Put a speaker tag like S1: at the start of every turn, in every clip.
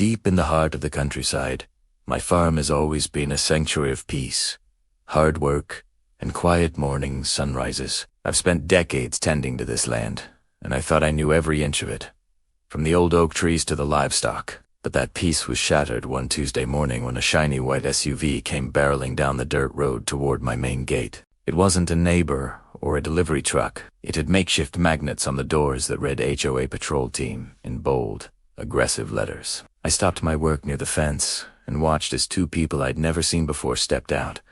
S1: Deep in the heart of the countryside, my farm has always been a sanctuary of peace, hard work, and quiet morning sunrises. I've spent decades tending to this land, and I thought I knew every inch of it, from the old oak trees to the livestock. But that peace was shattered one Tuesday morning when a shiny white SUV came barreling down the dirt road toward my main gate. It wasn't a neighbor or a delivery truck. It had makeshift magnets on the doors that read HOA Patrol Team in bold, aggressive letters. I stopped my work near the fence and watched as two people I'd never seen before stepped out,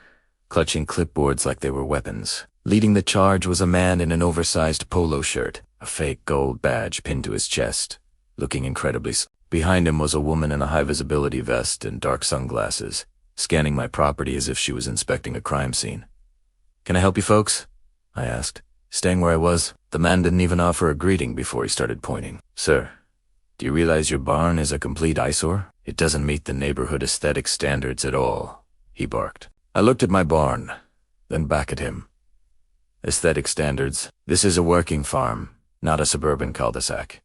S1: clutching clipboards like they were weapons. Leading the charge was a man in an oversized polo shirt, a fake gold badge pinned to his chest, looking incredibly. Behind him was a woman in a high-visibility vest and dark sunglasses, scanning my property as if she was inspecting a crime scene. "Can I help you folks?" I asked, staying where I was. The man didn't even offer a greeting before he started pointing. "Sir, do you realize your barn is a complete eyesore? It doesn't meet the neighborhood aesthetic standards at all," he barked. I looked at my barn, then back at him. "Aesthetic standards? This is a working farm, not a suburban cul-de-sac."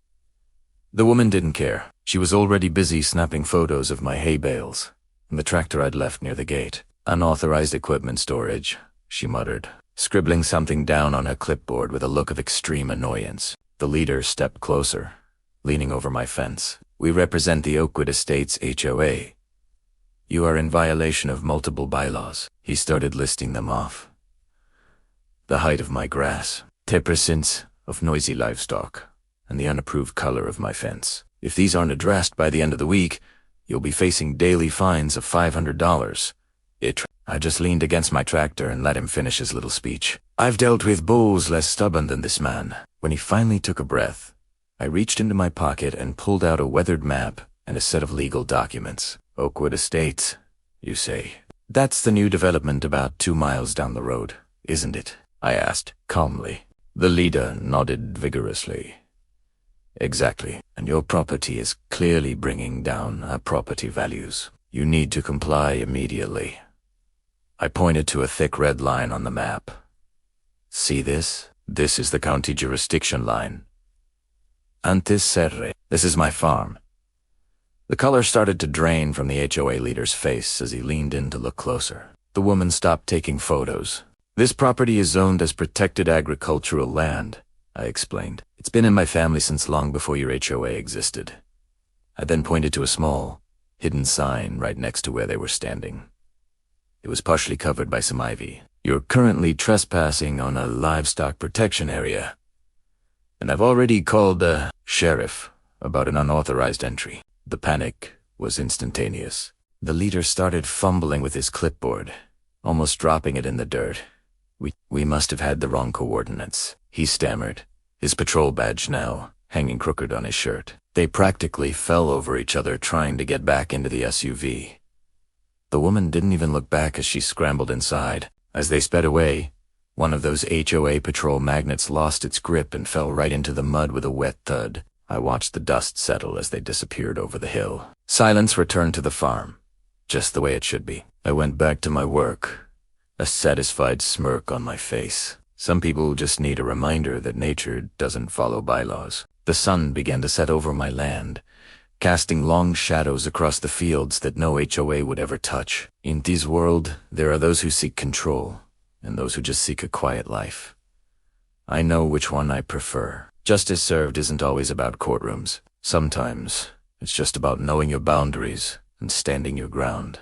S1: The woman didn't care. She was already busy snapping photos of my hay bales and the tractor I'd left near the gate. "Unauthorized equipment storage," she muttered, scribbling something down on her clipboard with a look of extreme annoyance. The leader stepped closer, leaning over my fence. "We represent the Oakwood Estates HOA. You are in violation of multiple bylaws." He started listing them off. The height of my grass, 10% of noisy livestock, and the unapproved color of my fence. If these aren't addressed by the end of the week, you'll be facing daily fines of $500. I just leaned against my tractor and let him finish his little speech. I've dealt with bulls less stubborn than this man. When he finally took a breath, I reached into my pocket and pulled out a weathered map and a set of legal documents. "Oakwood Estates, you say? That's the new development about 2 miles down the road, isn't it?" I asked, calmly. The leader nodded vigorously. "Exactly, and your property is clearly bringing down our property values. You need to comply immediately." I pointed to a thick red line on the map. "See this? This is the county jurisdiction line. Antes Serre. This is my farm." The color started to drain from the HOA leader's face as he leaned in to look closer. The woman stopped taking photos. "This property is zoned as protected agricultural land," I explained. "It's been in my family since long before your HOA existed." I then pointed to a small, hidden sign right next to where they were standing. It was partially covered by some ivy. "You're currently trespassing on a livestock protection area, and I've already called the sheriff about an unauthorized entry." The panic was instantaneous. The leader started fumbling with his clipboard, almost dropping it in the dirt. We must have had the wrong coordinates," he stammered, his patrol badge now hanging crooked on his shirt. They practically fell over each other trying to get back into the SUV. The woman didn't even look back as she scrambled inside. As they sped away, one of those HOA patrol magnets lost its grip and fell right into the mud with a wet thud. I watched the dust settle as they disappeared over the hill. Silence returned to the farm, just the way it should be. I went back to my work, a satisfied smirk on my face. Some people just need a reminder that nature doesn't follow bylaws. The sun began to set over my land, casting long shadows across the fields that no HOA would ever touch. In this world, there are those who seek control, and those who just seek a quiet life. I know which one I prefer. Justice served isn't always about courtrooms. Sometimes, it's just about knowing your boundaries and standing your ground.